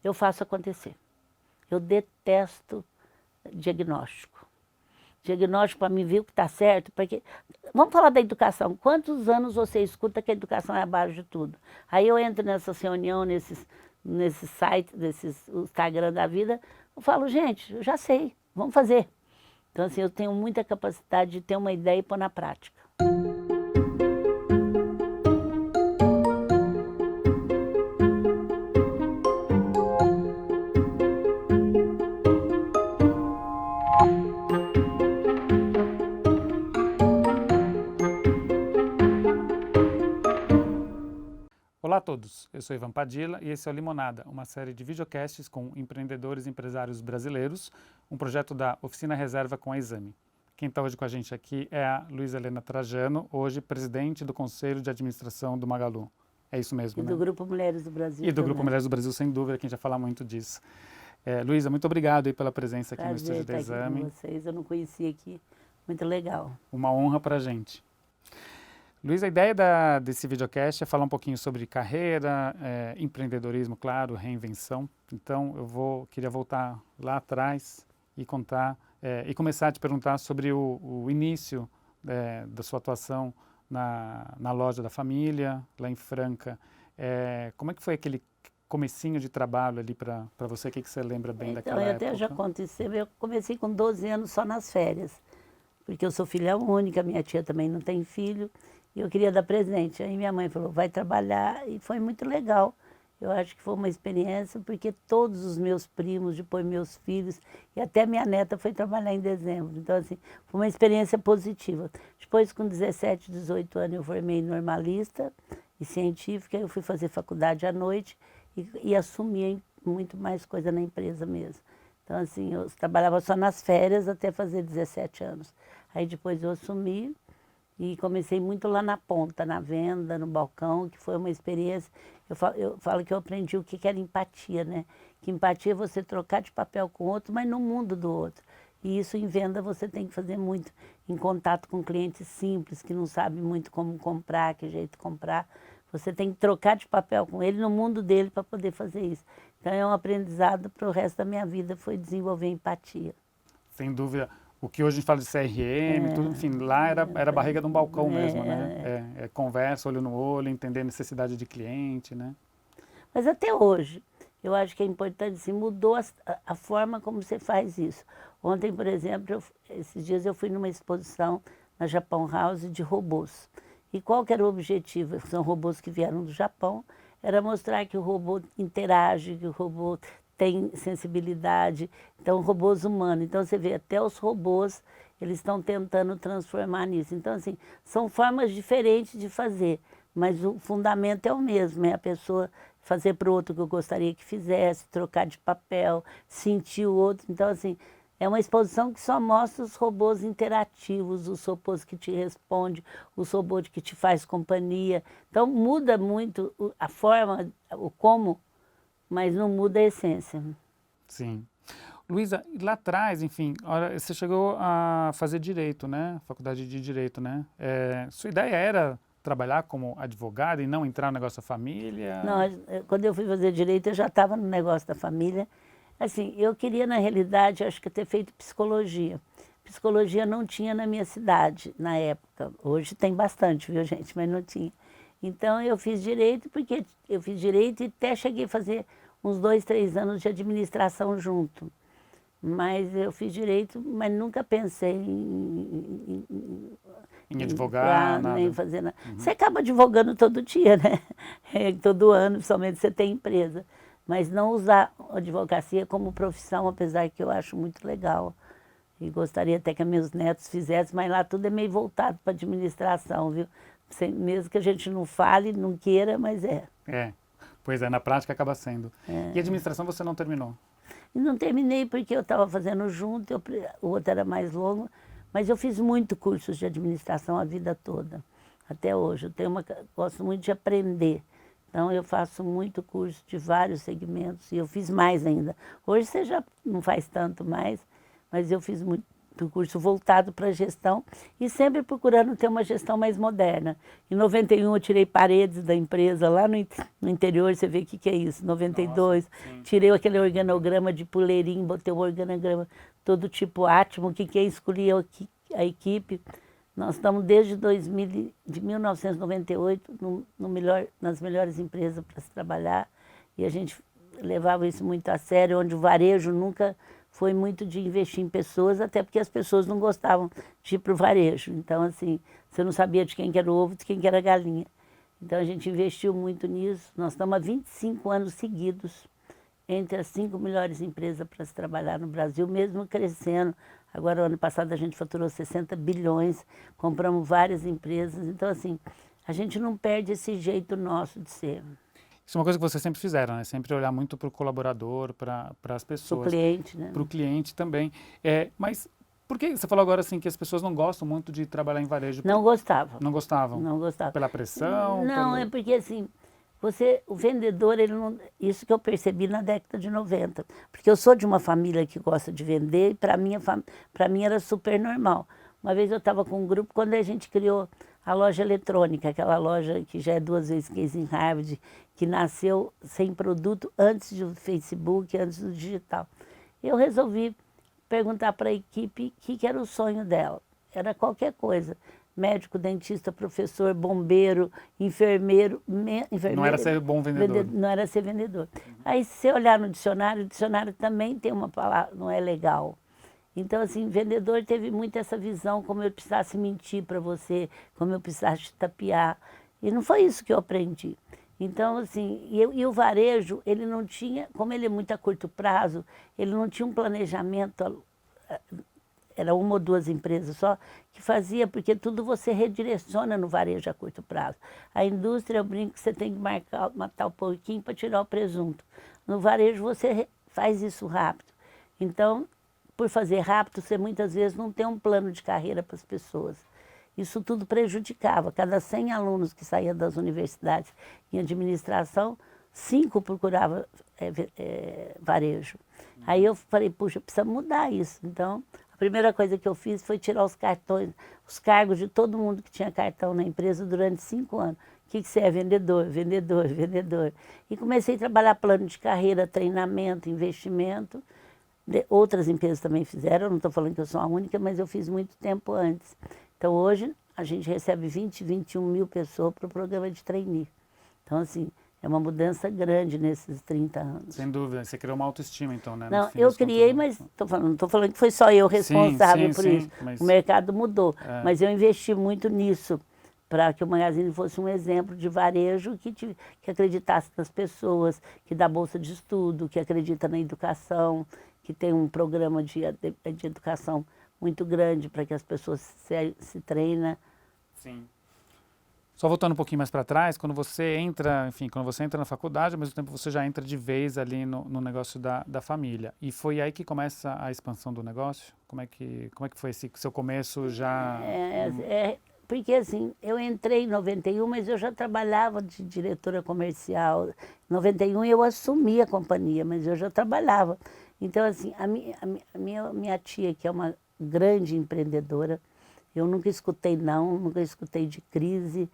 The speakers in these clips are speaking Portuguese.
eu faço acontecer. Eu detesto diagnóstico. Diagnóstico para mim ver o que está certo, porque... Vamos falar da educação. Quantos anos você escuta que a educação é a base de tudo? Aí eu entro nessas reuniões, nesses sites, nesses Instagram da vida, eu falo, gente, eu já sei, vamos fazer. Então, assim, eu tenho muita capacidade de ter uma ideia e pôr na prática. Olá a todos, eu sou Ivan Padilla e esse é o Limonada, uma série de videocasts com empreendedores e empresários brasileiros, um projeto da Oficina Reserva com a Exame. Quem está hoje com a gente aqui é a Luísa Helena Trajano, hoje presidente do Conselho de Administração do Magalu. É isso mesmo, né? E do Grupo Mulheres do Brasil. E do Grupo também. Mulheres do Brasil, sem dúvida, que a gente vai falar muito disso. Luísa, muito obrigado aí pela presença aqui no Prazer estúdio da estar aqui Exame. com vocês, eu não conhecia aqui, muito legal. Uma honra para a gente. Luiz, a ideia desse videocast é falar um pouquinho sobre carreira, empreendedorismo, claro, reinvenção. Então, queria voltar lá atrás e contar, e começar a te perguntar sobre o início da sua atuação na loja da família, lá em Franca. Como é que foi aquele comecinho de trabalho ali para você? O que você lembra bem daquela época? Então, eu até já contei, eu comecei com 12 anos só nas férias, porque eu sou filha única, minha tia também não tem filho, e eu queria dar presente. Aí minha mãe falou, vai trabalhar, e foi muito legal. Eu acho que foi uma experiência, porque todos os meus primos, depois meus filhos, e até minha neta foi trabalhar em dezembro. Então, assim, foi uma experiência positiva. Depois, com 17, 18 anos, eu formei normalista e científica, eu fui fazer faculdade à noite e assumi muito mais coisa na empresa mesmo. Então, assim, eu trabalhava só nas férias até fazer 17 anos. Aí depois eu assumi e comecei muito lá na ponta, na venda, no balcão, que foi uma experiência. Eu falo que eu aprendi o que era empatia, né? Que empatia é você trocar de papel com o outro, mas no mundo do outro. E isso em venda você tem que fazer muito em contato com clientes simples, que não sabem muito como comprar, que jeito de comprar. Você tem que trocar de papel com ele no mundo dele para poder fazer isso. Então é um aprendizado para o resto da minha vida, foi desenvolver empatia. Sem dúvida. O que hoje a gente fala de CRM, tudo, enfim, lá era a barriga de um balcão mesmo, né? Conversa, olho no olho, entender a necessidade de cliente, né? Mas até hoje, eu acho que é importante, assim, mudou a forma como você faz isso. Ontem, por exemplo, esses dias eu fui numa exposição na Japão House de robôs. E qual que era o objetivo? São robôs que vieram do Japão, era mostrar que o robô interage, que o robô tem sensibilidade, então robôs humanos. Então você vê até os robôs, eles estão tentando transformar nisso. Então assim, são formas diferentes de fazer, mas o fundamento é o mesmo, é a pessoa fazer para o outro o que eu gostaria que fizesse, trocar de papel, sentir o outro. Então assim, é uma exposição que só mostra os robôs interativos, os robôs que te respondem, os robôs que te faz companhia. Então muda muito a forma, o como, mas não muda a essência. Sim. Luísa, lá atrás, enfim, você chegou a fazer direito, né? Faculdade de direito, né? Sua ideia era trabalhar como advogada e não entrar no negócio da família? Não, quando eu fui fazer direito, eu já estava no negócio da família. Assim, eu queria, na realidade, acho que ter feito psicologia. Psicologia não tinha na minha cidade, na época. Hoje tem bastante, viu, gente? Mas não tinha. Então, eu fiz direito, porque eu fiz direito e até cheguei a fazer uns 2, 3 anos de administração junto. Mas eu fiz direito, mas nunca pensei em advogar, nada. Nem fazer nada. Você acaba advogando todo dia, né? Todo ano, principalmente você tem empresa. Mas não usar a advocacia como profissão, apesar que eu acho muito legal. E gostaria até que meus netos fizessem, mas lá tudo é meio voltado para administração, viu? Mesmo que a gente não fale, não queira, mas é. Pois é, na prática acaba sendo. E administração você não terminou? E não terminei porque eu estava fazendo junto, o outro era mais longo, mas eu fiz muito cursos de administração a vida toda, até hoje. Gosto muito de aprender. Então, eu faço muito curso de vários segmentos e eu fiz mais ainda. Hoje você já não faz tanto mais, mas eu fiz do curso voltado para a gestão e sempre procurando ter uma gestão mais moderna. Em 91 eu tirei paredes da empresa, lá no interior, você vê o que é isso, 92, Nossa, tirei aquele organograma de puleirinho, botei o organograma todo tipo Atmo, que escolhi a equipe. Nós estamos desde 1998 nas melhores empresas para se trabalhar e a gente levava isso muito a sério, onde o varejo nunca foi muito de investir em pessoas, até porque as pessoas não gostavam de ir para o varejo. Então, assim, você não sabia de quem que era o ovo, de quem que era a galinha. Então, a gente investiu muito nisso. Nós estamos há 25 anos seguidos entre as 5 melhores empresas para se trabalhar no Brasil, mesmo crescendo. Agora, o ano passado, a gente faturou 60 bilhões, compramos várias empresas. Então, assim, a gente não perde esse jeito nosso de ser. Isso é uma coisa que vocês sempre fizeram, né? Sempre olhar muito para o colaborador, para as pessoas. Para o cliente, né? Para o cliente também. Mas por que você falou agora assim que as pessoas não gostam muito de trabalhar em varejo? Não gostavam. Não gostavam? Não gostavam. Pela pressão? Não, é porque assim, o vendedor, ele não, isso que eu percebi na década de 90. Porque eu sou de uma família que gosta de vender e para mim era super normal. Uma vez eu estava com um grupo, quando a gente criou a loja eletrônica, aquela loja que já é 2 vezes case em Harvard, que nasceu sem produto antes do Facebook, antes do digital. Eu resolvi perguntar para a equipe o que era o sonho dela. Era qualquer coisa. Médico, dentista, professor, bombeiro, enfermeiro. Não era ser bom vendedor. Não era ser vendedor. Aí, se você olhar no dicionário, o dicionário também tem uma palavra, não é legal. Então, assim, vendedor teve muito essa visão, como eu precisasse mentir para você, como eu precisasse te tapear. E não foi isso que eu aprendi. Então, assim, e o varejo, ele não tinha, como ele é muito a curto prazo, ele não tinha um planejamento, era 1 ou 2 empresas só, que fazia, porque tudo você redireciona no varejo a curto prazo. A indústria, eu brinco que você tem que matar o porquinho para tirar o presunto. No varejo, você faz isso rápido. Então, por fazer rápido, você muitas vezes não tem um plano de carreira para as pessoas. Isso tudo prejudicava. Cada 100 alunos que saíam das universidades em administração, 5 procuravam varejo. Aí eu falei, puxa, precisa mudar isso. Então, a primeira coisa que eu fiz foi tirar os cartões, os cargos de todo mundo que tinha cartão na empresa durante 5 anos. O que você é? Vendedor, vendedor, vendedor. E comecei a trabalhar plano de carreira, treinamento, investimento. Outras empresas também fizeram, eu não estou falando que eu sou a única, mas eu fiz muito tempo antes. Então, hoje, a gente recebe 21 mil pessoas para o programa de trainee. Então, assim, é uma mudança grande nesses 30 anos. Sem dúvida. Você criou uma autoestima, então, né? Não, eu criei, mas não estou falando que foi só eu responsável por isso. Mas... O mercado mudou. Mas eu investi muito nisso, para que o Magazine fosse um exemplo de varejo que acreditasse nas pessoas, que dá bolsa de estudo, que acredita na educação, que tem um programa de educação muito grande para que as pessoas se treinem. Sim. Só voltando um pouquinho mais para trás, quando você entra, enfim, quando você entra na faculdade, ao mesmo tempo você já entra de vez ali no negócio da família. E foi aí que começa a expansão do negócio? Como é que foi esse seu começo já? Porque assim, eu entrei em 91, mas eu já trabalhava de diretora comercial. Em 91 eu assumi a companhia, mas eu já trabalhava. Então, assim, a minha tia, que é uma grande empreendedora, eu nunca escutei não, nunca escutei de crise,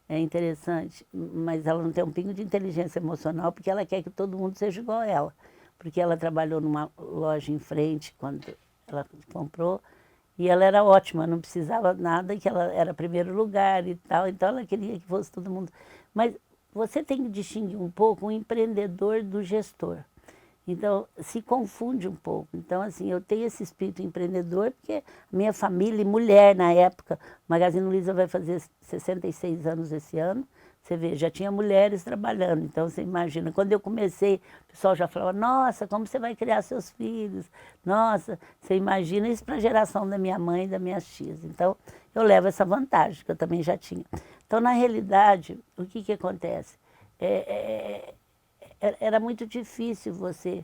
é interessante, mas ela não tem um pingo de inteligência emocional, porque ela quer que todo mundo seja igual a ela. Porque ela trabalhou numa loja em frente, quando ela comprou, e ela era ótima, não precisava nada, que ela era primeiro lugar e tal, então ela queria que fosse todo mundo. Mas você tem que distinguir um pouco o empreendedor do gestor. Então, se confunde um pouco. Então, assim, eu tenho esse espírito empreendedor, porque minha família, mulher na época, Magazine Luiza vai fazer 66 anos esse ano, você vê, já tinha mulheres trabalhando. Então, você imagina, quando eu comecei, o pessoal já falava, nossa, como você vai criar seus filhos? Nossa, você imagina isso para a geração da minha mãe e das minhas tias. Então, eu levo essa vantagem, que eu também já tinha. Então, na realidade, o que acontece? Era muito difícil você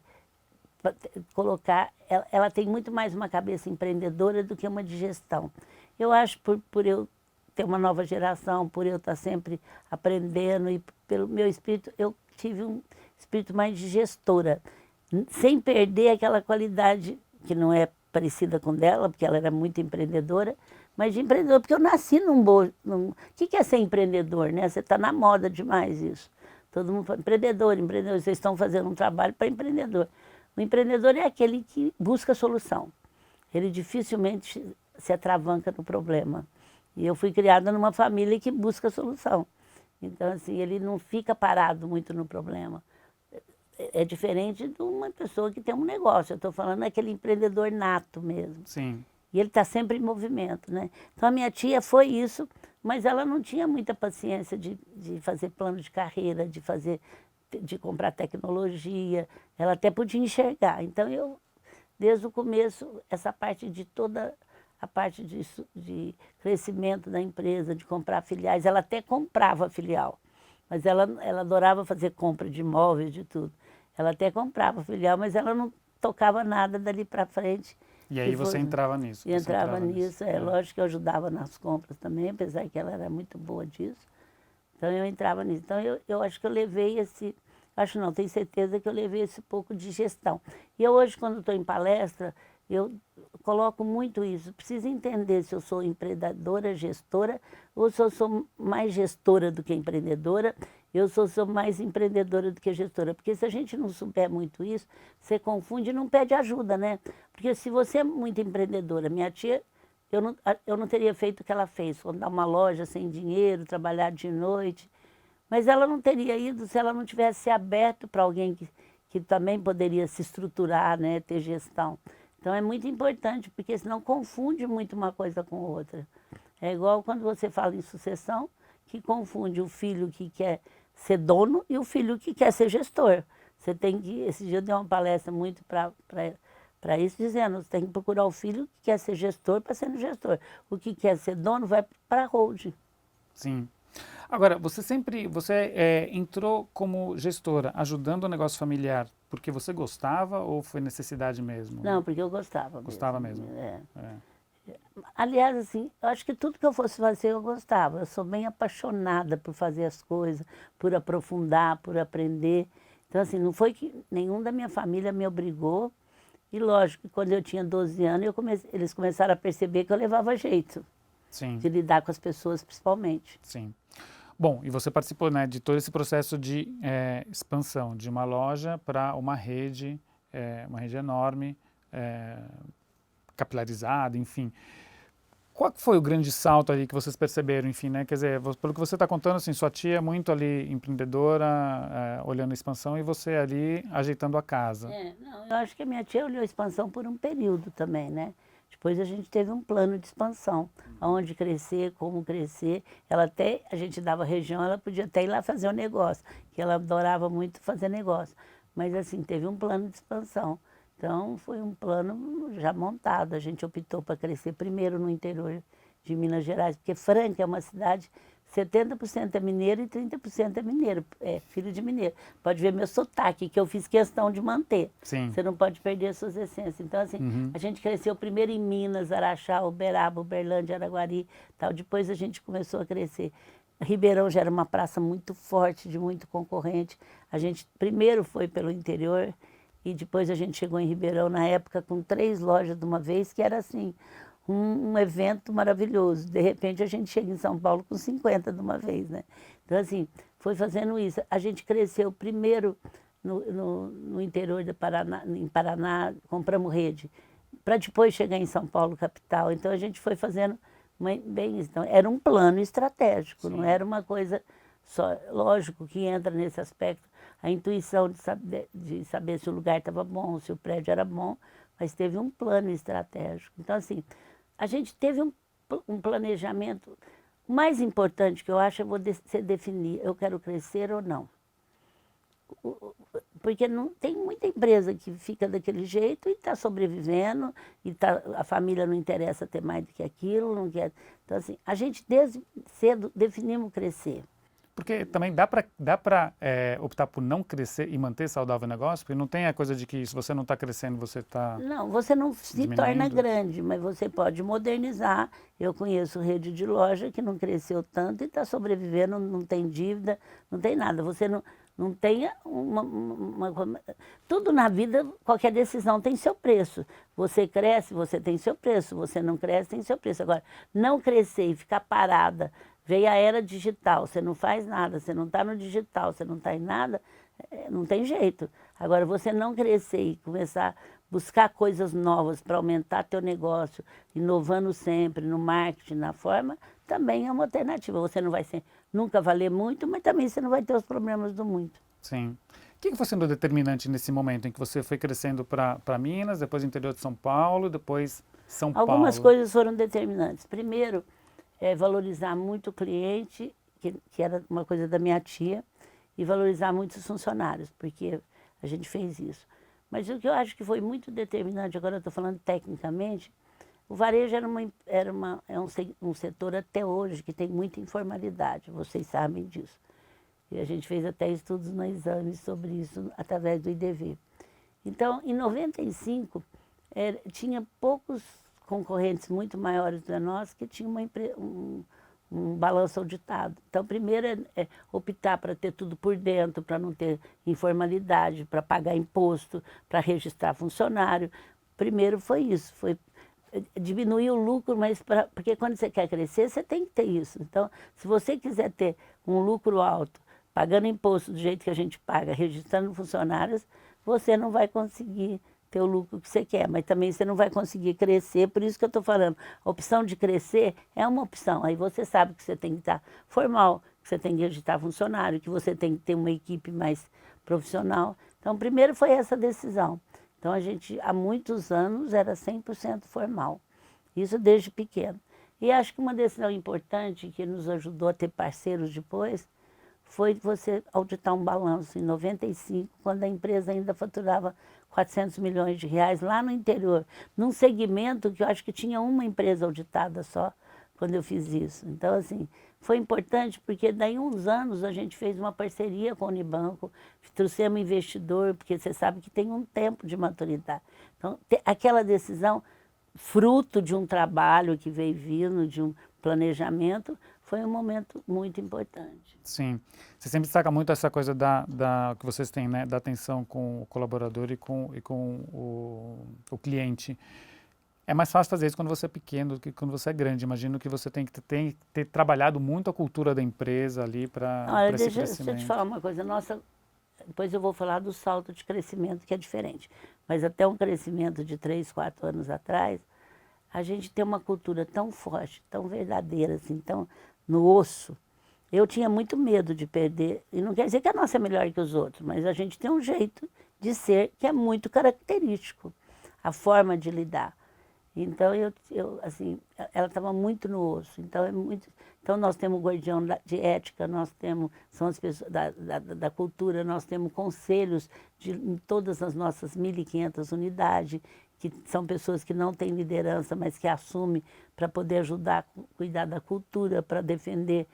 colocar, ela tem muito mais uma cabeça empreendedora do que uma de gestão. Eu acho por eu ter uma nova geração, por eu estar sempre aprendendo e pelo meu espírito, eu tive um espírito mais de gestora, sem perder aquela qualidade que não é parecida com dela, porque ela era muito empreendedora, mas de empreendedor, porque eu nasci num bom... O que é ser empreendedor, né? Você está na moda demais isso. Todo mundo fala, empreendedor, empreendedor, vocês estão fazendo um trabalho para empreendedor. O empreendedor é aquele que busca solução. Ele dificilmente se atravanca no problema. E eu fui criada numa família que busca solução. Então, assim, ele não fica parado muito no problema. É diferente de uma pessoa que tem um negócio. Eu estou falando daquele empreendedor nato mesmo. Sim. E ele está sempre em movimento, né? Então, a minha tia foi isso, mas ela não tinha muita paciência de fazer plano de carreira, de comprar tecnologia. Ela até podia enxergar. Então, eu, desde o começo, essa parte de toda a parte de crescimento da empresa, de comprar filiais, ela até comprava filial, mas ela adorava fazer compra de imóveis, de tudo. Ela até comprava filial, mas ela não tocava nada dali para frente. E aí você entrava nisso? E entrava nisso, lógico que eu ajudava nas compras também, apesar que ela era muito boa disso. Então eu entrava nisso. Então eu acho que eu levei esse, acho não, tenho certeza que eu levei esse pouco de gestão. E eu hoje, quando estou em palestra, eu coloco muito isso. Preciso entender se eu sou empreendedora, gestora, ou se eu sou mais gestora do que empreendedora. Eu sou mais empreendedora do que gestora. Porque se a gente não souber muito isso, você confunde e não pede ajuda, né? Porque se você é muito empreendedora, minha tia, eu não teria feito o que ela fez, fundar uma loja sem dinheiro, trabalhar de noite. Mas ela não teria ido se ela não tivesse se aberto para alguém que também poderia se estruturar, né, ter gestão. Então é muito importante, porque senão confunde muito uma coisa com outra. É igual quando você fala em sucessão, que confunde o filho que quer ser dono e o filho que quer ser gestor. Você tem que, esse dia eu dei uma palestra muito para isso, dizendo, você tem que procurar o filho que quer ser gestor para ser gestor. O que quer ser dono vai para a holding. Sim. Agora, você entrou como gestora, ajudando o negócio familiar, porque você gostava ou foi necessidade mesmo? Não, porque eu gostava mesmo. Gostava mesmo? É. Aliás, assim, eu acho que tudo que eu fosse fazer eu gostava. Eu sou bem apaixonada por fazer as coisas, por aprofundar, por aprender. Então, assim, não foi que nenhum da minha família me obrigou. E lógico que quando eu tinha 12 anos, eles começaram a perceber que eu levava jeito. Sim. De lidar com as pessoas, principalmente. Sim. Bom, e você participou, né, de todo esse processo de expansão, de uma loja para uma rede enorme, capilarizada, enfim. Qual foi o grande salto ali que vocês perceberam, enfim, né? Quer dizer, pelo que você está contando, assim, sua tia é muito ali empreendedora, olhando a expansão, e você ali ajeitando a casa. Não, eu acho que a minha tia olhou a expansão por um período também, né? Depois a gente teve um plano de expansão, aonde crescer, como crescer. A gente dava região, ela podia até ir lá fazer um negócio, que ela adorava muito fazer negócio. Mas assim, teve um plano de expansão. Então foi um plano já montado. A gente optou para crescer primeiro no interior de Minas Gerais, porque Franca é uma cidade, 70% é mineiro e 30% é mineiro, filho de mineiro. Pode ver meu sotaque, que eu fiz questão de manter. Sim. Você não pode perder as suas essências. Então, assim, a gente cresceu primeiro em Minas, Araxá, Uberaba, Uberlândia, Araguari, tal. Depois a gente começou a crescer. Ribeirão já era uma praça muito forte, de muito concorrente. A gente primeiro foi pelo interior e depois a gente chegou em Ribeirão, na época, com 3 lojas de uma vez, que era assim, um evento maravilhoso. De repente a gente chega em São Paulo com 50 de uma vez, né? Então, assim, foi fazendo isso. A gente cresceu primeiro no interior do Paraná, em Paraná, compramos rede, para depois chegar em São Paulo, capital. Então a gente foi fazendo bem isso. Então, era um plano estratégico, não era uma coisa só. Lógico que entra nesse aspecto a intuição de saber se o lugar estava bom, se o prédio era bom, mas teve um plano estratégico. Então, assim, a gente teve um planejamento. O mais importante que eu acho é você definir, eu quero crescer ou não. Porque não tem muita empresa que fica daquele jeito e está sobrevivendo, e a família não interessa ter mais do que aquilo, não quer. Então, assim, a gente desde cedo definimos crescer. Porque também dá para optar por não crescer e manter saudável o negócio? Porque não tem a coisa de que se você não está crescendo, você está... Não, você não se torna grande, mas você pode modernizar. Eu conheço rede de loja que não cresceu tanto e está sobrevivendo, não tem dívida, não tem nada. Não tenha tudo na vida, qualquer decisão tem seu preço. Você cresce, você tem seu preço. Você não cresce, tem seu preço. Agora, não crescer e ficar parada, veio a era digital, você não faz nada, você não está no digital, você não está em nada, não tem jeito. Agora, você não crescer e começar a buscar coisas novas para aumentar teu negócio, inovando sempre no marketing, na forma, também é uma alternativa. Você não vai nunca valer muito, mas também você não vai ter os problemas do muito. Sim. O que foi sendo determinante nesse momento em que você foi crescendo para Minas, depois interior de São Paulo, depois São Paulo? Algumas coisas foram determinantes. Primeiro, valorizar muito o cliente, que era uma coisa da minha tia, e valorizar muito os funcionários, porque a gente fez isso. Mas o que eu acho que foi muito determinante, agora eu estou falando tecnicamente, o varejo é um setor até hoje que tem muita informalidade, vocês sabem disso. E a gente fez até estudos no exame sobre isso através do IDV. Então, em 95, tinha poucos concorrentes muito maiores do que nós que tinham um balanço auditado. Então, primeiro é optar para ter tudo por dentro, para não ter informalidade, para pagar imposto, para registrar funcionário. Primeiro foi isso, foi diminuir o lucro, mas porque quando você quer crescer, você tem que ter isso. Então, se você quiser ter um lucro alto, pagando imposto do jeito que a gente paga, registrando funcionários, você não vai conseguir ter o lucro que você quer, mas também você não vai conseguir crescer, por isso que eu estou falando, a opção de crescer é uma opção, aí você sabe que você tem que estar formal, que você tem que registrar funcionário, que você tem que ter uma equipe mais profissional. Então, primeiro foi essa decisão. Então, a gente, há muitos anos, era 100% formal, isso desde pequeno. E acho que uma decisão importante que nos ajudou a ter parceiros depois, foi você auditar um balanço em 95, quando a empresa ainda faturava 400 milhões de reais lá no interior, num segmento que eu acho que tinha uma empresa auditada só, quando eu fiz isso. Então, assim, foi importante porque daí uns anos a gente fez uma parceria com o Unibanco, trouxemos investidor, porque você sabe que tem um tempo de maturidade. Então, aquela decisão, fruto de um trabalho que veio vindo, de um planejamento, foi um momento muito importante. Sim. Você sempre destaca muito essa coisa que vocês têm, né, da atenção com o colaborador e com o cliente. É mais fácil fazer isso quando você é pequeno do que quando você é grande. Imagino que você tem que ter trabalhado muito a cultura da empresa ali para esse crescimento. Deixa eu te falar uma coisa. Depois eu vou falar do salto de crescimento, que é diferente. Mas até um crescimento de 3, 4 anos atrás, a gente tem uma cultura tão forte, tão verdadeira, assim, tão no osso. Eu tinha muito medo de perder, e não quer dizer que a nossa é melhor que os outros, mas a gente tem um jeito de ser que é muito característico, a forma de lidar. Então, assim, ela estava muito no osso. Então, nós temos o guardião de ética, nós temos, são as pessoas da cultura, nós temos conselhos em todas as nossas 1.500 unidades, que são pessoas que não têm liderança, mas que assumem para poder ajudar a cuidar da cultura, para defender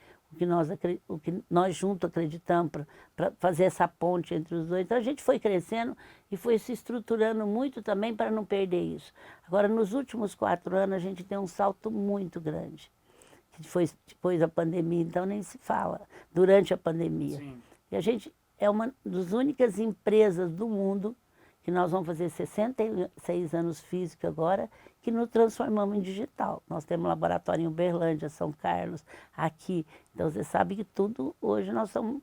o que nós juntos acreditamos, para fazer essa ponte entre os dois. Então, a gente foi crescendo e foi se estruturando muito também para não perder isso. Agora, nos últimos 4 anos, a gente tem um salto muito grande, que foi depois da pandemia, então nem se fala, durante a pandemia. Sim. E a gente é uma das únicas empresas do mundo que nós vamos fazer 66 anos físico agora, que nos transformamos em digital. Nós temos laboratório em Uberlândia, São Carlos, aqui. Então, você sabe que tudo, hoje nós somos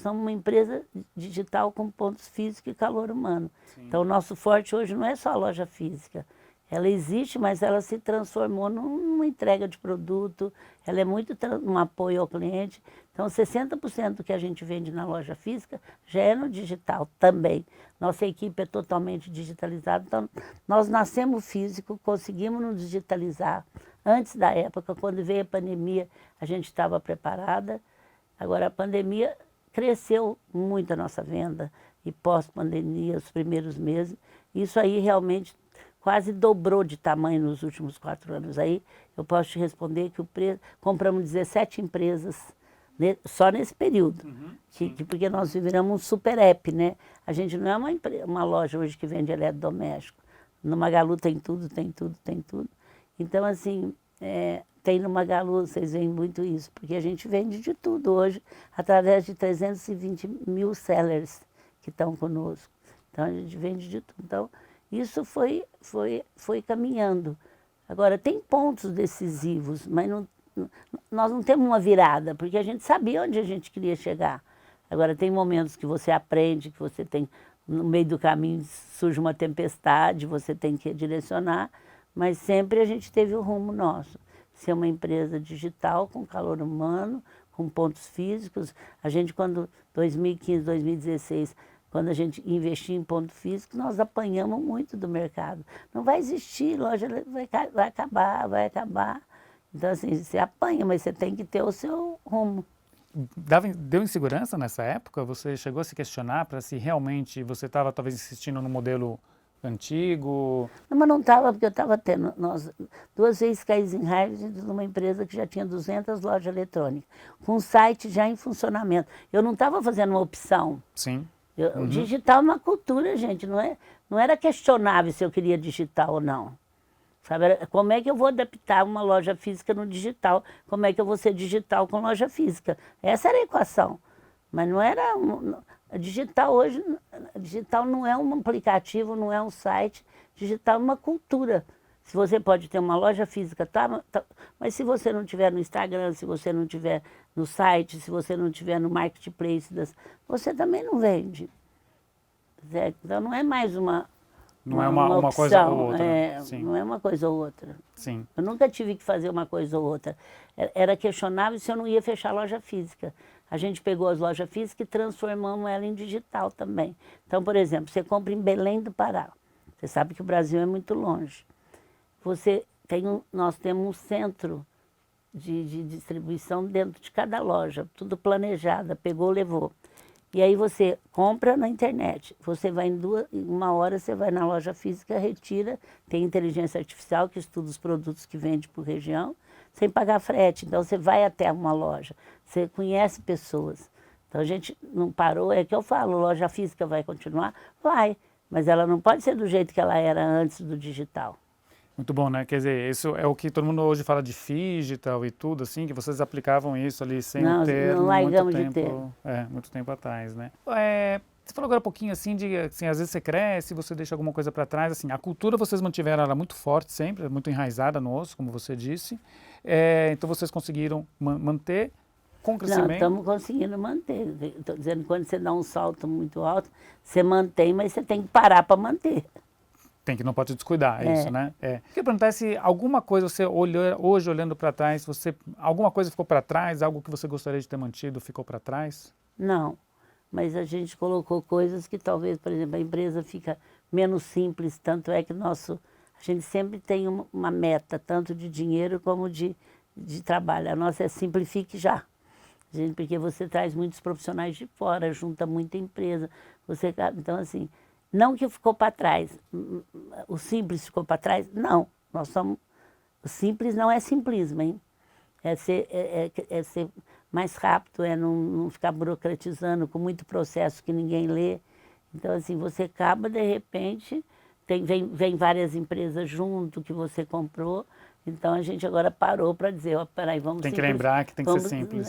uma empresa digital com pontos físicos e calor humano. Sim. Então, o nosso forte hoje não é só a loja física. Ela existe, mas ela se transformou numa entrega de produto, ela é muito um apoio ao cliente. Então, 60% do que a gente vende na loja física já é no digital também. Nossa equipe é totalmente digitalizada. Então, nós nascemos físico, conseguimos nos digitalizar. Antes da época, quando veio a pandemia, a gente estava preparada. Agora, a pandemia cresceu muito a nossa venda. E pós-pandemia, os primeiros meses, isso aí realmente quase dobrou de tamanho nos últimos 4 anos. Aí eu posso te responder que compramos 17 empresas só nesse período, porque nós viramos um super app, né? A gente não é uma loja hoje que vende eletrodoméstico. No Magalu tem tudo, tem tudo, tem tudo. Então, assim, tem no Magalu, vocês veem muito isso, porque a gente vende de tudo hoje, através de 320 mil sellers que estão conosco. Então, a gente vende de tudo. Então, isso foi caminhando. Agora, tem pontos decisivos, mas nós não temos uma virada, porque a gente sabia onde a gente queria chegar. Agora, tem momentos que você aprende, que você tem, no meio do caminho surge uma tempestade, você tem que direcionar, mas sempre a gente teve o rumo nosso. Ser uma empresa digital, com calor humano, com pontos físicos. A gente, quando 2015, 2016, quando a gente investia em ponto físico, nós apanhamos muito do mercado. Não vai existir, loja vai acabar. Então, assim, você apanha, mas você tem que ter o seu rumo. Deu insegurança nessa época? Você chegou a se questionar para se realmente você estava talvez insistindo no modelo antigo? Não, mas não estava, porque eu estava tendo, nós 2 vezes caí em raiva numa empresa que já tinha 200 lojas eletrônicas, com um site já em funcionamento. Eu não estava fazendo uma opção. Sim. O digital é uma cultura, gente, não era questionável se eu queria digital ou não. Sabe? Como é que eu vou adaptar uma loja física no digital? Como é que eu vou ser digital com loja física? Essa era a equação. Mas não era... Digital hoje, digital não é um aplicativo, não é um site. Digital é uma cultura. Se você pode ter uma loja física, mas se você não tiver no Instagram, se você não tiver no site, se você não tiver no marketplace, você também não vende. Certo? Então não é mais uma uma coisa ou outra. Não é uma coisa ou outra. Sim. Eu nunca tive que fazer uma coisa ou outra. Era questionável se eu não ia fechar a loja física. A gente pegou as lojas físicas e transformamos ela em digital também. Então, por exemplo, você compra em Belém do Pará. Você sabe que o Brasil é muito longe. Nós temos um centro de distribuição dentro de cada loja, tudo planejado, pegou, levou. E aí você compra na internet, você vai em 1 hora, você vai na loja física, retira, tem inteligência artificial que estuda os produtos que vende por região, sem pagar frete. Então você vai até uma loja, você conhece pessoas. Então a gente não parou, é que eu falo, loja física vai continuar? Vai, mas ela não pode ser do jeito que ela era antes do digital. Muito bom, né? Quer dizer, isso é o que todo mundo hoje fala de digital e tudo, assim, que vocês aplicavam isso ali sem ter não largamos de ter. Muito tempo atrás, né? Você falou agora um pouquinho assim de, assim, às vezes você cresce, você deixa alguma coisa para trás, assim, a cultura vocês mantiveram ela muito forte sempre, muito enraizada no osso, como você disse, então vocês conseguiram manter com o crescimento? Não, estamos conseguindo manter. Estou dizendo, quando você dá um salto muito alto, você mantém, mas você tem que parar para manter. Não pode descuidar, é isso, né? Eu queria perguntar se alguma coisa você hoje olhando para trás, alguma coisa ficou para trás, algo que você gostaria de ter mantido ficou para trás? Não, mas a gente colocou coisas que talvez, por exemplo, a empresa fica menos simples, tanto é que a gente sempre tem uma meta, tanto de dinheiro como de trabalho. A nossa é simplifique já. Porque você traz muitos profissionais de fora, junta muita empresa. Então, assim... Não que ficou para trás, o simples ficou para trás, não. O simples não é simplismo, hein? É ser mais rápido, é não ficar burocratizando com muito processo que ninguém lê. Então, assim, você acaba, de repente, vem várias empresas junto que você comprou, então a gente agora parou para dizer, peraí, vamos Tem que lembrar que tem que ser simples.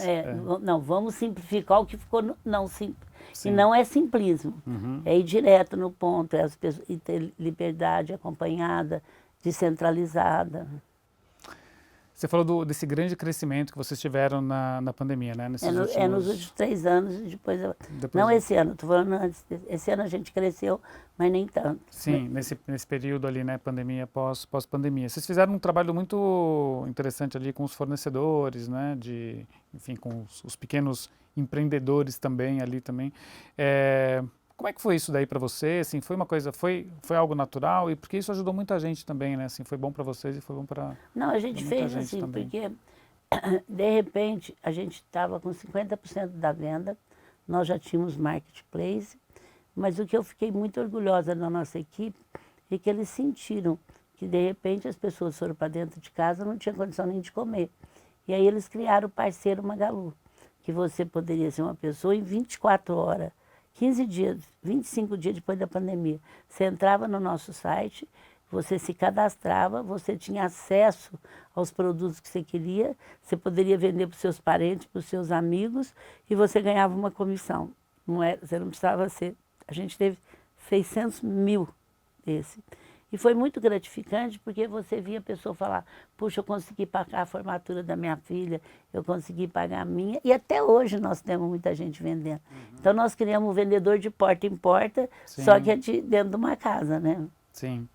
Não, vamos simplificar o que ficou não simples. E não é simplismo, é ir direto no ponto, e ter liberdade acompanhada, descentralizada. Você falou desse grande crescimento que vocês tiveram na pandemia, né? Nos últimos 3 anos, depois não esse ano, estou falando antes. Esse ano a gente cresceu, mas nem tanto. Sim, nesse período ali, né? Pandemia, pós-pandemia. Vocês fizeram um trabalho muito interessante ali com os fornecedores, né? Enfim, com os pequenos empreendedores também ali também. Como é que foi isso daí para você? Assim, foi uma coisa, foi algo natural? E porque isso ajudou muita gente também, né? Assim, foi bom para vocês e foi bom para Não, a gente fez assim, também. Porque de repente a gente estava com 50% da venda, nós já tínhamos marketplace, mas o que eu fiquei muito orgulhosa da nossa equipe é que eles sentiram que de repente as pessoas foram para dentro de casa, não tinha condição nem de comer. E aí eles criaram o parceiro Magalu, que você poderia ser uma pessoa em 24 horas, 15 dias, 25 dias depois da pandemia. Você entrava no nosso site, você se cadastrava, você tinha acesso aos produtos que você queria, você poderia vender para os seus parentes, para os seus amigos, e você ganhava uma comissão. Não era, você não precisava ser... A gente teve 600 mil desse. E foi muito gratificante porque você via a pessoa falar, puxa, eu consegui pagar a formatura da minha filha, eu consegui pagar a minha, e até hoje nós temos muita gente vendendo. Então nós criamos um vendedor de porta em porta, Sim. só que é dentro de uma casa, né? Sim.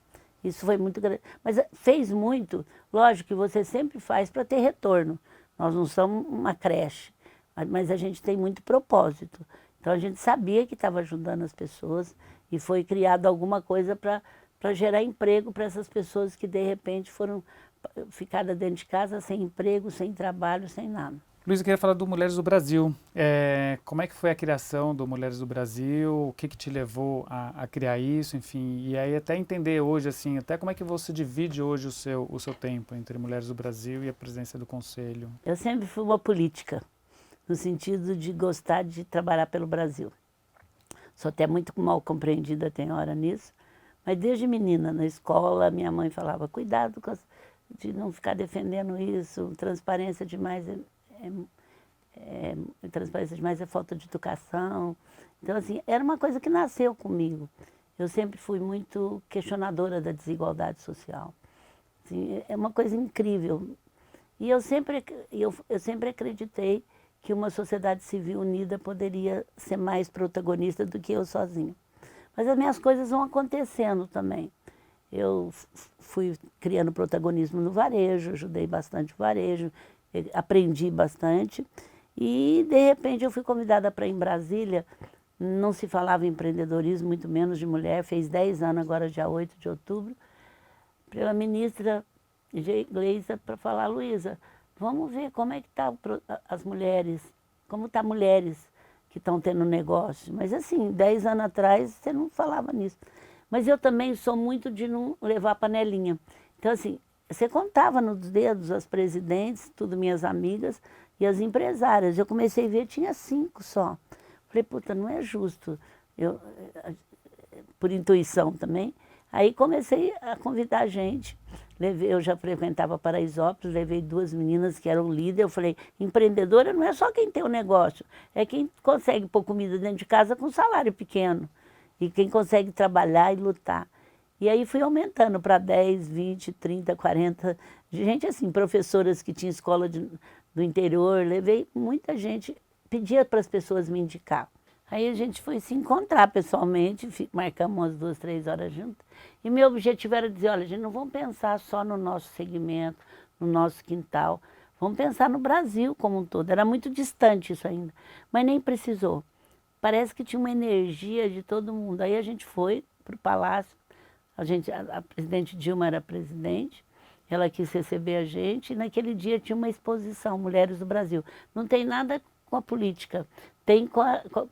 Isso foi muito grande. Mas fez muito, lógico que você sempre faz para ter retorno. Nós não somos uma creche, mas a gente tem muito propósito. Então a gente sabia que estava ajudando as pessoas e foi criado alguma coisa para gerar emprego para essas pessoas que de repente ficaram dentro de casa sem emprego, sem trabalho, sem nada. Luiz, eu queria falar do Mulheres do Brasil. Como é que foi a criação do Mulheres do Brasil? O que te levou a criar isso? Enfim, e aí até entender hoje, assim, até como é que você divide hoje o seu tempo entre Mulheres do Brasil e a presidência do Conselho? Eu sempre fui uma política, no sentido de gostar de trabalhar pelo Brasil. Sou até muito mal compreendida, tem hora nisso, mas desde menina, na escola, minha mãe falava, cuidado de não ficar defendendo isso, transparência demais transparência demais é falta de educação. Então, assim, era uma coisa que nasceu comigo. Eu sempre fui muito questionadora da desigualdade social. Assim, é uma coisa incrível. E eu sempre acreditei que uma sociedade civil unida poderia ser mais protagonista do que eu sozinha. Mas as minhas coisas vão acontecendo também. Eu fui criando protagonismo no varejo, ajudei bastante o varejo, aprendi bastante. E, de repente, eu fui convidada para ir em Brasília. Não se falava em empreendedorismo, muito menos de mulher. Fez 10 anos, agora dia 8 de outubro. Pela ministra Gleisa, para falar, Luísa, vamos ver como é que estão as mulheres, como estão mulheres que estão tendo negócio. Mas assim, 10 anos atrás você não falava nisso. Mas eu também sou muito de não levar panelinha. Então assim, você contava nos dedos as presidentes, tudo minhas amigas, e as empresárias. Eu comecei a ver, tinha 5 só. Falei, puta, não é justo. Por intuição também. Aí comecei a convidar a gente. Eu já frequentava Paraisópolis, levei 2 meninas que eram líderes. Eu falei, empreendedora não é só quem tem um negócio, é quem consegue pôr comida dentro de casa com salário pequeno. E quem consegue trabalhar e lutar. E aí fui aumentando para 10, 20, 30, 40. Gente assim, professoras que tinham escola do interior. Levei muita gente, pedia para as pessoas me indicar. Aí a gente foi se encontrar pessoalmente, marcamos umas 2, 3 horas juntas. E meu objetivo era dizer, olha, gente, não vamos pensar só no nosso segmento, no nosso quintal. Vamos pensar no Brasil como um todo. Era muito distante isso ainda, mas nem precisou. Parece que tinha uma energia de todo mundo. Aí a gente foi para o Palácio, a presidente Dilma era presidente, ela quis receber a gente, e naquele dia tinha uma exposição, Mulheres do Brasil. Não tem nada com a política, tem com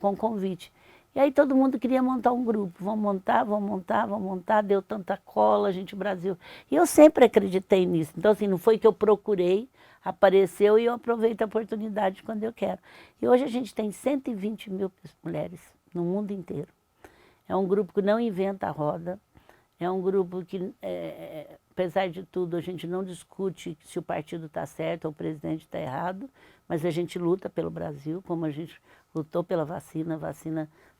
o convite. E aí todo mundo queria montar um grupo, vamos montar, deu tanta cola, gente, Brasil. E eu sempre acreditei nisso, então assim, não foi que eu procurei, apareceu e eu aproveito a oportunidade quando eu quero. E hoje a gente tem 120 mil mulheres no mundo inteiro. É um grupo que não inventa a roda, é um grupo que, apesar de tudo, a gente não discute se o partido está certo ou o presidente está errado, mas a gente luta pelo Brasil, como a gente lutou pela vacina.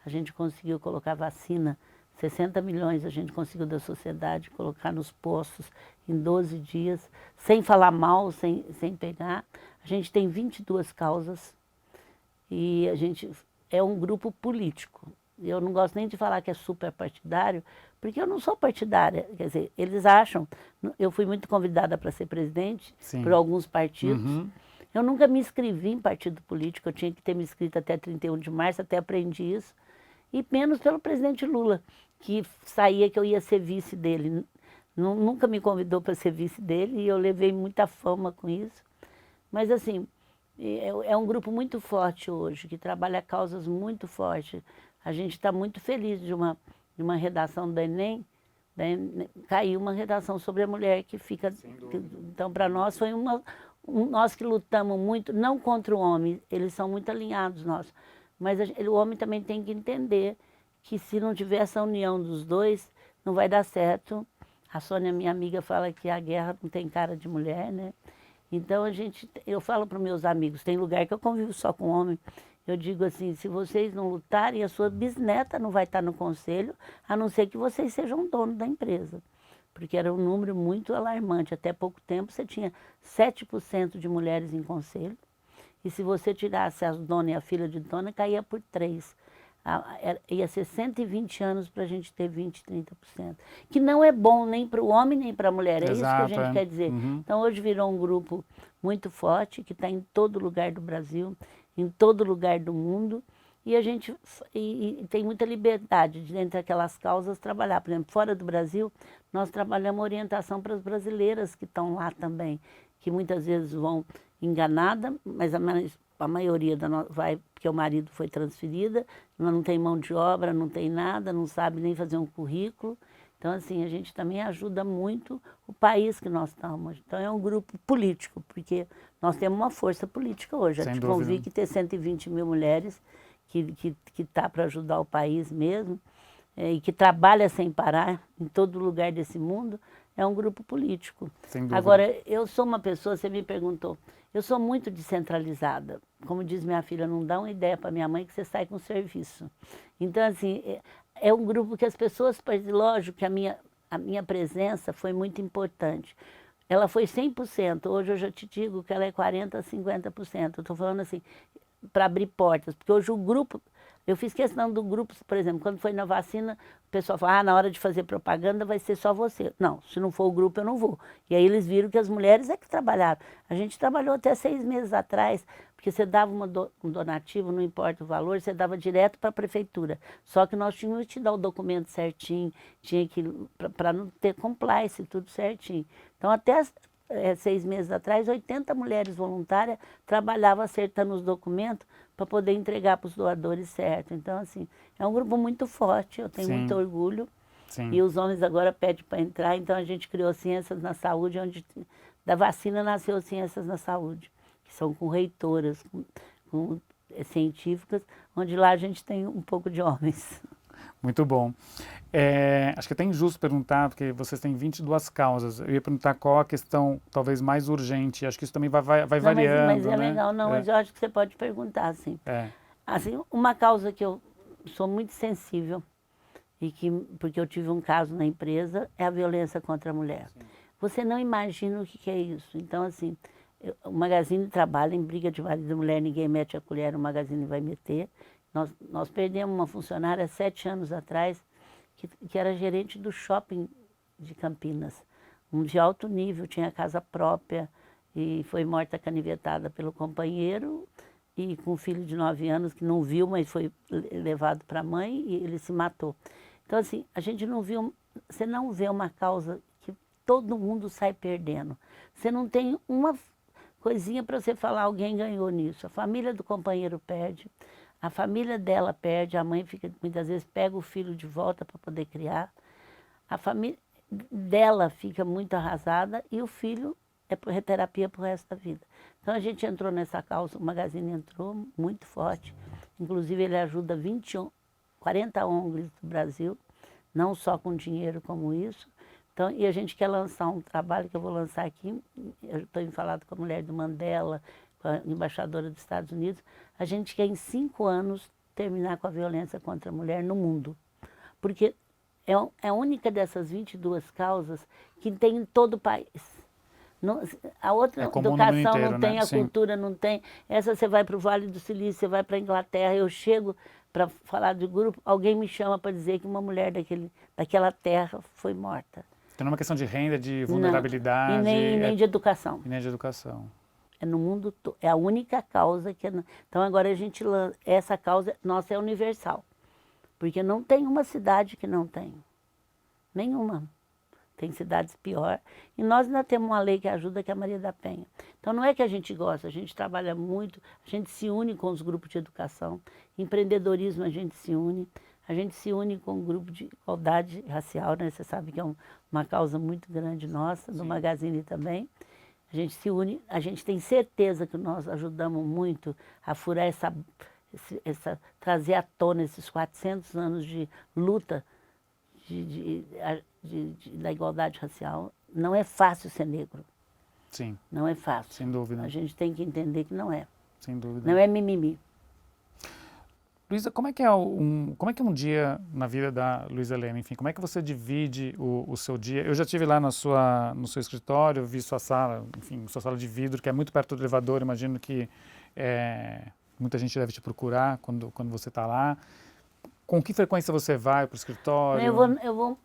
A gente conseguiu colocar vacina, 60 milhões a gente conseguiu da sociedade, colocar nos postos em 12 dias, sem falar mal, sem pegar. A gente tem 22 causas e a gente é um grupo político. Eu não gosto nem de falar que é super partidário, porque eu não sou partidária. Quer dizer, eles acham... Eu fui muito convidada para ser presidente por alguns partidos. Uhum. Eu nunca me inscrevi em partido político, eu tinha que ter me inscrito até 31 de março, até aprendi isso. E menos pelo presidente Lula, que saía que eu ia ser vice dele. Nunca me convidou para ser vice dele e eu levei muita fama com isso. Mas assim, é um grupo muito forte hoje, que trabalha causas muito fortes. A gente está muito feliz de uma redação do Enem, caiu uma redação sobre a mulher que fica... Então, para nós, foi nós que lutamos muito, não contra o homem, eles são muito alinhados, nós. Mas o homem também tem que entender que se não tiver essa união dos dois, não vai dar certo A Sônia, minha amiga, fala que a guerra não tem cara de mulher, né? Então eu falo para os meus amigos, tem lugar que eu convivo só com homem. Eu digo assim, se vocês não lutarem, a sua bisneta não vai estar no conselho, a não ser que vocês sejam dono da empresa. Porque era um número muito alarmante. Até pouco tempo você tinha 7% de mulheres em conselho. E se você tirasse as donas e a filha de dona, caía por 3. Ia ser 120 anos para a gente ter 20, 30%. Que não é bom nem para o homem nem para a mulher. É isso que a gente quer dizer. Então hoje virou um grupo muito forte, que está em todo lugar do Brasil, em todo lugar do mundo. E a gente tem muita liberdade de, dentre aquelas causas, trabalhar. Por exemplo, fora do Brasil, nós trabalhamos orientação para as brasileiras que estão lá também, que muitas vezes vão enganada, mas a maioria vai porque o marido foi transferida, não tem mão de obra, não tem nada, não sabe nem fazer um currículo. Então, assim, a gente também ajuda muito o país que nós estamos. Então, é um grupo político, porque nós temos uma força política hoje. Sem a dúvida. Convic ter 120 mil mulheres que está para ajudar o país mesmo, e que trabalha sem parar em todo lugar desse mundo, é um grupo político. Sem dúvida. Agora, eu sou uma pessoa, você me perguntou, eu sou muito descentralizada. Como diz minha filha, não dá uma ideia para minha mãe que você sai com serviço. Então, assim, é um grupo que as pessoas, lógico que a minha presença foi muito importante. Ela foi 100%, hoje eu já te digo que ela é 40%, 50%. Eu estou falando assim, para abrir portas, porque hoje o grupo, eu fiz questão do grupo, por exemplo, quando foi na vacina, o pessoal falou, na hora de fazer propaganda vai ser só você. Não, se não for o grupo eu não vou. E aí eles viram que as mulheres é que trabalharam. A gente trabalhou até 6 meses atrás, porque você dava um donativo, não importa o valor, você dava direto para a prefeitura. Só que nós tínhamos que te dar o documento certinho, tinha que, para não ter compliance, tudo certinho. Então até 6 meses atrás, 80 mulheres voluntárias trabalhavam acertando os documentos para poder entregar para os doadores certo. Então, assim, é um grupo muito forte, eu tenho muito orgulho. Sim. E os homens agora pedem para entrar, então a gente criou Ciências na Saúde, onde da vacina nasceu Ciências na Saúde, que são com reitoras, com científicas, onde lá a gente tem um pouco de homens. Muito bom. Acho que é até injusto perguntar, porque vocês têm 22 causas. Eu ia perguntar qual a questão talvez mais urgente. Acho que isso também vai variando. Mas é né? legal, não, mas eu acho que você pode perguntar, assim. Assim, uma causa que eu sou muito sensível, porque eu tive um caso na empresa, é a violência contra a mulher. Sim. Você não imagina o que é isso. Então, assim, o Magazine trabalha em briga de marido e mulher, ninguém mete a colher, o Magazine vai meter. Nós perdemos uma funcionária 7 anos atrás, que era gerente do shopping de Campinas, um de alto nível, tinha casa própria e foi morta canivetada pelo companheiro e com um filho de 9 anos que não viu, mas foi levado para a mãe e ele se matou. Então, assim, a gente não viu, você não vê uma causa que todo mundo sai perdendo. Você não tem uma coisinha para você falar, alguém ganhou nisso. A família do companheiro perde. A família dela perde, a mãe fica, muitas vezes pega o filho de volta para poder criar. A família dela fica muito arrasada e o filho é terapia para o resto da vida. Então a gente entrou nessa causa, o Magazine entrou muito forte. Inclusive ele ajuda 40 ONGs do Brasil, não só com dinheiro como isso. Então, e a gente quer lançar um trabalho que eu vou lançar aqui, eu estou falando com a mulher do Mandela, com a embaixadora dos Estados Unidos, a gente quer em 5 anos terminar com a violência contra a mulher no mundo. Porque é a única dessas 22 causas que tem em todo o país. Não, a outra educação inteiro, não tem, né? A cultura não tem. Essa você vai para o Vale do Silício, você vai para a Inglaterra, eu chego para falar de grupo, alguém me chama para dizer que uma mulher daquela terra foi morta. Então não é uma questão de renda, de vulnerabilidade. Não, e nem de educação. E nem de educação. É no mundo todo. É a única causa que... Então agora a gente lança... Essa causa nossa é universal. Porque não tem uma cidade que não tem. Nenhuma. Tem cidades pior. E nós ainda temos uma lei que ajuda, que é a Maria da Penha. Então não é que a gente gosta, a gente trabalha muito, a gente se une com os grupos de educação. Empreendedorismo a gente se une. A gente se une com o grupo de igualdade racial, né? Você sabe que é uma causa muito grande nossa, do Magazine também. A gente se une, a gente tem certeza que nós ajudamos muito a furar trazer à tona esses 400 anos de luta da igualdade racial. Não é fácil ser negro. Sim. Não é fácil. Sem dúvida. A gente tem que entender que não é. Sem dúvida. Não é mimimi. Luísa, como é que é um dia na vida da Luísa Lema? Enfim, como é que você divide o seu dia? Eu já estive lá no seu escritório, vi sua sala, enfim, sua sala de vidro, que é muito perto do elevador. Imagino que muita gente deve te procurar quando você está lá. Com que frequência você vai para o escritório? Eu vou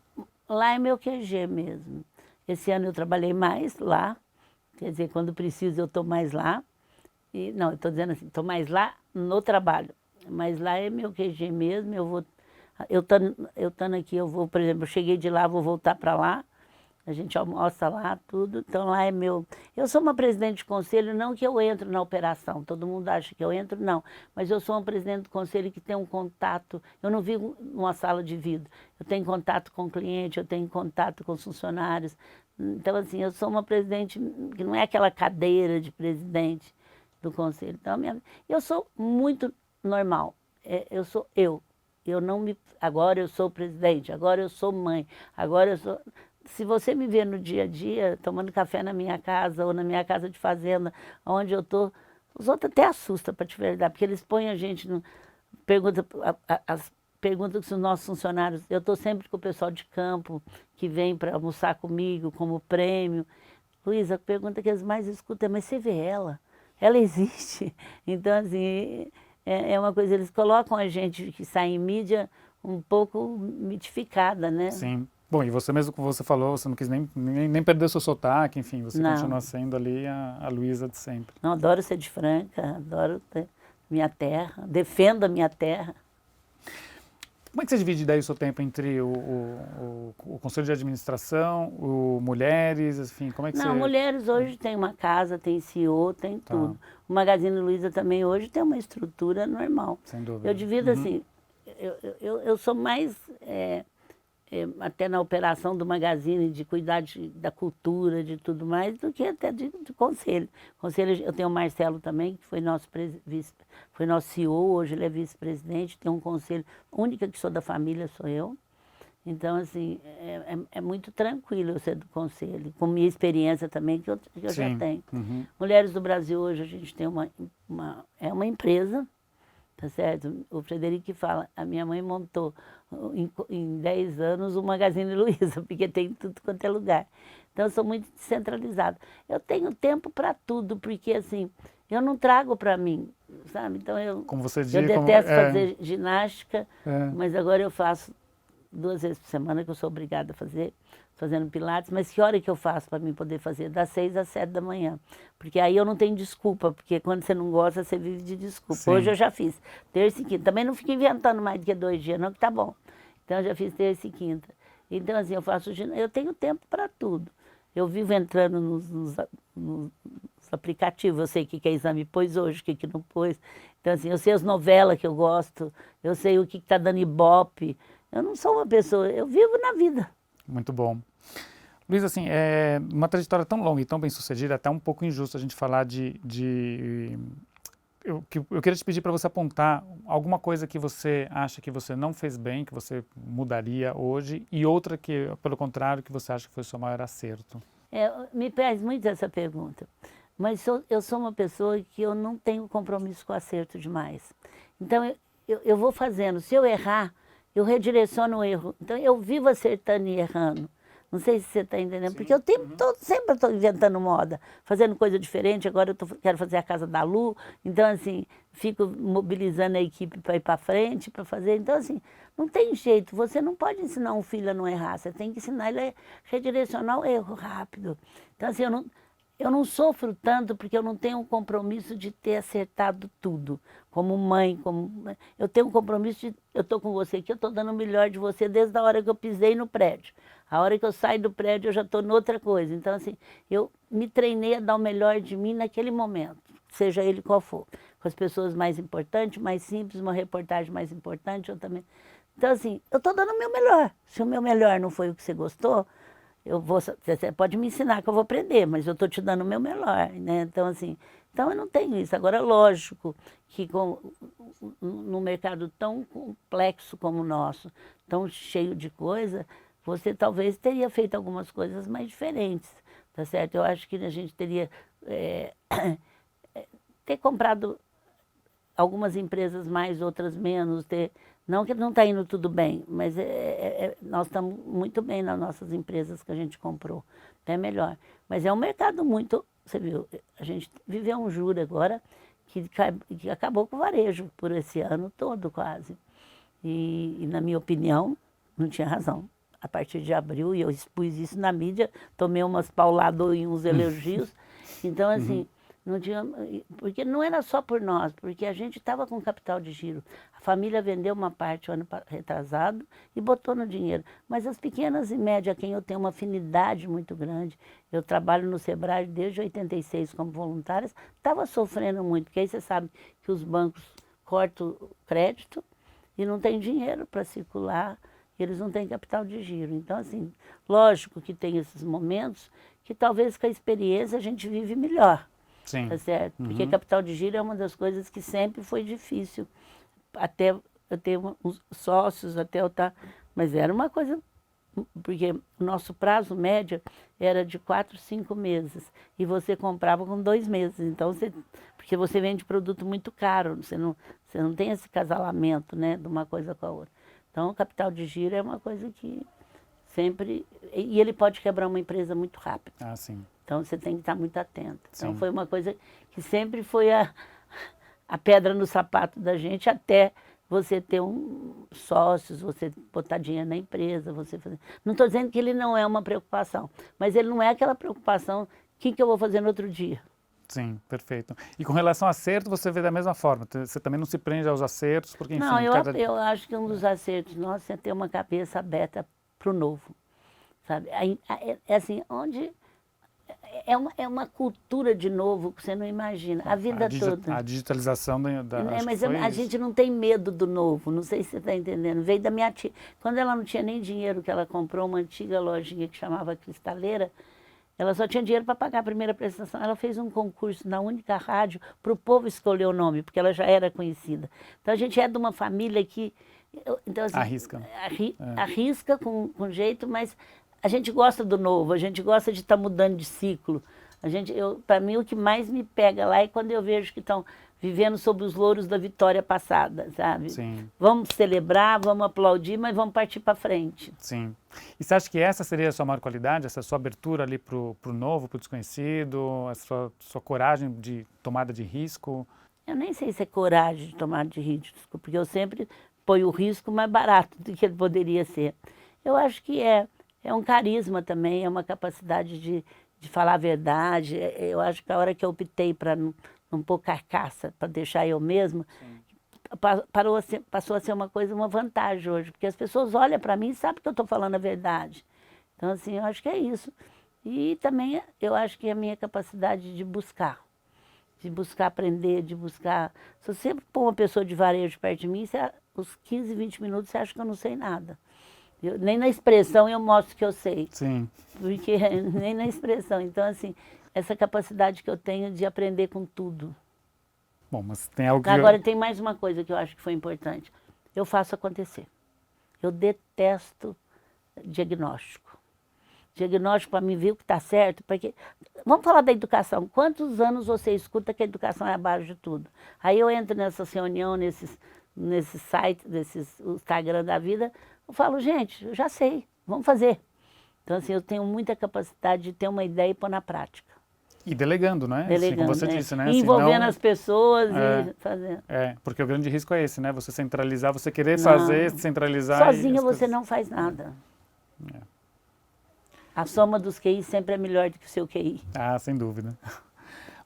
lá é meu QG mesmo. Esse ano eu trabalhei mais lá, quer dizer, quando preciso eu estou mais lá. Não, eu estou dizendo assim, estou mais lá no trabalho. Mas lá é meu QG mesmo, eu estando aqui, eu vou, por exemplo, eu cheguei de lá, vou voltar para lá, a gente almoça lá, tudo, então lá é meu... Eu sou uma presidente de conselho, não que eu entro na operação, todo mundo acha que eu entro, não, mas eu sou uma presidente de conselho que tem um contato, eu não vivo numa sala de vidro, eu tenho contato com o cliente, eu tenho contato com os funcionários, então assim, eu sou uma presidente que não é aquela cadeira de presidente do conselho, então eu sou muito normal, eu sou eu não me... Agora eu sou presidente, agora eu sou mãe, agora eu sou... Se você me vê no dia a dia, tomando café na minha casa ou na minha casa de fazenda, onde eu estou, os outros até assustam, para te verdade, porque eles põem a gente no... As perguntas que os nossos funcionários... Eu estou sempre com o pessoal de campo, que vem para almoçar comigo, como prêmio. Luísa, a pergunta que eles mais escutam é, mas você vê ela? Ela existe? Então, assim... É uma coisa, eles colocam a gente que sai em mídia um pouco mitificada, né? Sim. Bom, e você mesmo, como você falou, você não quis nem perder o seu sotaque, enfim, você continua sendo ali a Luísa de sempre. Não, adoro ser de Franca, adoro ter minha terra, defendo a minha terra. Como é que você divide daí o seu tempo entre o Conselho de Administração, o Mulheres, enfim, como é que Não, você... Mulheres hoje tem uma casa, tem CEO, tem tudo. O Magazine Luiza também hoje tem uma estrutura normal. Sem dúvida. Eu divido assim, eu sou mais, até na operação do Magazine, de cuidar da cultura, de tudo mais, do que até de conselho. Conselho, eu tenho o Marcelo também, que foi nosso CEO, hoje ele é vice-presidente, tem um conselho, a única que sou da família sou eu. Então, assim, é muito tranquilo eu ser do conselho, com minha experiência também, que eu já tenho. Mulheres do Brasil, hoje a gente tem uma empresa, tá certo? O Frederico que fala, a minha mãe montou em 10 anos o Magazine Luiza, porque tem tudo quanto é lugar. Então, eu sou muito descentralizada. Eu tenho tempo para tudo, porque, assim, eu não trago para mim, sabe? Então, como você diz, eu detesto fazer ginástica, mas agora eu faço 2 vezes por semana, que eu sou obrigada a fazer, fazendo pilates, mas que hora que eu faço para mim poder fazer? Das 6 às 7 da manhã, porque aí eu não tenho desculpa, porque quando você não gosta, você vive de desculpa. Sim. Hoje eu já fiz terça e quinta, também não fico inventando mais do que 2 dias, não, que tá bom. Então eu já fiz terça e quinta. Então assim, eu tenho tempo para tudo. Eu vivo entrando nos aplicativos, eu sei o que é exame pôs hoje, o que não pôs. Então assim, eu sei as novelas que eu gosto, eu sei o que está dando ibope. Eu não sou uma pessoa, eu vivo na vida. Muito bom. Luísa, assim, uma trajetória tão longa e tão bem sucedida, é até um pouco injusto a gente falar eu queria te pedir para você apontar alguma coisa que você acha que você não fez bem, que você mudaria hoje, e outra que, pelo contrário, que você acha que foi o seu maior acerto. Me pede muito essa pergunta, mas eu sou uma pessoa que eu não tenho compromisso com acerto demais. Então, eu vou fazendo, se eu errar, eu redireciono o erro. Então, eu vivo acertando e errando. Não sei se você está entendendo, porque eu sempre estou inventando moda, fazendo coisa diferente. Agora eu quero fazer a Casa da Lu, então, assim, fico mobilizando a equipe para ir para frente, para fazer. Então, assim, não tem jeito. Você não pode ensinar um filho a não errar, você tem que ensinar ele a redirecionar o erro rápido. Então, assim, eu não sofro tanto porque eu não tenho um compromisso de ter acertado tudo. Como mãe, eu tenho um compromisso de... Eu estou com você aqui, eu estou dando o melhor de você desde a hora que eu pisei no prédio. A hora que eu saio do prédio, eu já estou noutra coisa. Então, assim, eu me treinei a dar o melhor de mim naquele momento, seja ele qual for. Com as pessoas mais importantes, mais simples, uma reportagem mais importante, eu também... Então, assim, eu estou dando o meu melhor. Se o meu melhor não foi o que você gostou, você pode me ensinar que eu vou aprender, mas eu estou te dando o meu melhor, né? Então, assim, Então eu não tenho isso. Agora, lógico que num mercado tão complexo como o nosso, tão cheio de coisa, você talvez teria feito algumas coisas mais diferentes, tá certo? Eu acho que a gente teria ter comprado algumas empresas mais, outras menos, não que não está indo tudo bem, mas nós estamos muito bem nas nossas empresas que a gente comprou, até melhor. Mas é um mercado muito, você viu, a gente viveu um juro agora que acabou com o varejo por esse ano todo quase. E na minha opinião, não tinha razão. A partir de abril, e eu expus isso na mídia, tomei umas pauladas e uns elogios. Então, assim, não tinha, porque não era só por nós, porque a gente estava com capital de giro. A família vendeu uma parte o ano retrasado e botou no dinheiro. Mas as pequenas e médias, a quem eu tenho uma afinidade muito grande, eu trabalho no Sebrae desde 86 como voluntária, estava sofrendo muito, porque aí você sabe que os bancos cortam o crédito e não tem dinheiro para circular, eles não têm capital de giro. Então, assim, lógico que tem esses momentos que talvez com a experiência a gente vive melhor. Sim. Tá certo? Porque capital de giro é uma das coisas que sempre foi difícil. Até eu ter uns sócios, até eu estar... Mas era uma coisa... Porque o nosso prazo médio era de 4, 5 meses. E você comprava com 2 meses. Então, porque você vende produto muito caro. Você não tem esse casalamento, né, de uma coisa com a outra. Então, o capital de giro é uma coisa que sempre... E ele pode quebrar uma empresa muito rápido. Ah, sim. Então, você tem que estar muito atento. Então, Sim. foi uma coisa que sempre foi a pedra no sapato da gente, até você ter sócios, você botar dinheiro na empresa, você fazer... Não estou dizendo que ele não é uma preocupação, mas ele não é aquela preocupação, o que eu vou fazer no outro dia? Sim, perfeito. E com relação ao acerto, você vê da mesma forma? Você também não se prende aos acertos, porque, enfim... Não, eu acho que um dos acertos nossos é ter uma cabeça aberta para o novo, sabe? É assim, onde... É uma cultura de novo que você não imagina, a vida toda. A digitalização mas a gente não tem medo do novo, não sei se você está entendendo. Veio da minha tia. Quando ela não tinha nem dinheiro, que ela comprou uma antiga lojinha que chamava Cristaleira, ela só tinha dinheiro para pagar a primeira prestação. Ela fez um concurso na única rádio para o povo escolher o nome, porque ela já era conhecida. Então a gente é de uma família que... Então, assim, arrisca. Arrisca com jeito, mas... A gente gosta do novo, a gente gosta de estar mudando de ciclo. Para mim, o que mais me pega lá é quando eu vejo que estão vivendo sob os louros da vitória passada, sabe? Sim. Vamos celebrar, vamos aplaudir, mas vamos partir para frente. Sim. E você acha que essa seria a sua maior qualidade, essa sua abertura ali para o novo, para o desconhecido, a sua coragem de tomada de risco? Eu nem sei se é coragem de tomada de risco, porque eu sempre ponho o risco mais barato do que ele poderia ser. Eu acho que é um carisma também, é uma capacidade de falar a verdade. Eu acho que a hora que eu optei para não pôr carcaça, para deixar eu mesma, passou a ser uma vantagem hoje, porque as pessoas olham para mim e sabem que eu estou falando a verdade. Então, assim, eu acho que é isso. E também eu acho que é a minha capacidade de buscar aprender, de buscar... Se você pôr uma pessoa de varejo perto de mim, os 15, 20 minutos você acha que eu não sei nada. Nem na expressão eu mostro que eu sei. Sim. Porque nem na expressão. Então, assim, essa capacidade que eu tenho de aprender com tudo. Bom, mas tem algo que... Agora, tem mais uma coisa que eu acho que foi importante. Eu faço acontecer. Eu detesto diagnóstico. Diagnóstico para mim ver o que está certo, porque... Vamos falar da educação. Quantos anos você escuta que a educação é a base de tudo? Aí eu entro nessas reuniões, nesses sites, o Instagram da vida... Eu falo, gente, eu já sei, vamos fazer. Então, assim, eu tenho muita capacidade de ter uma ideia e pôr na prática. E delegando, né? Delegando, assim, como você disse, né? E envolvendo Senão, as pessoas e fazendo. Porque o grande risco é esse, né? Você centralizar, você querer fazer, centralizar... Sozinha você não faz nada. A soma dos QI sempre é melhor do que o seu QI. Ah, sem dúvida.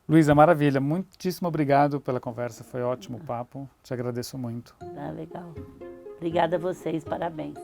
Luísa, maravilha. Muitíssimo obrigado pela conversa, foi ótimo o papo. Te agradeço muito. Tá legal. Obrigada a vocês, parabéns.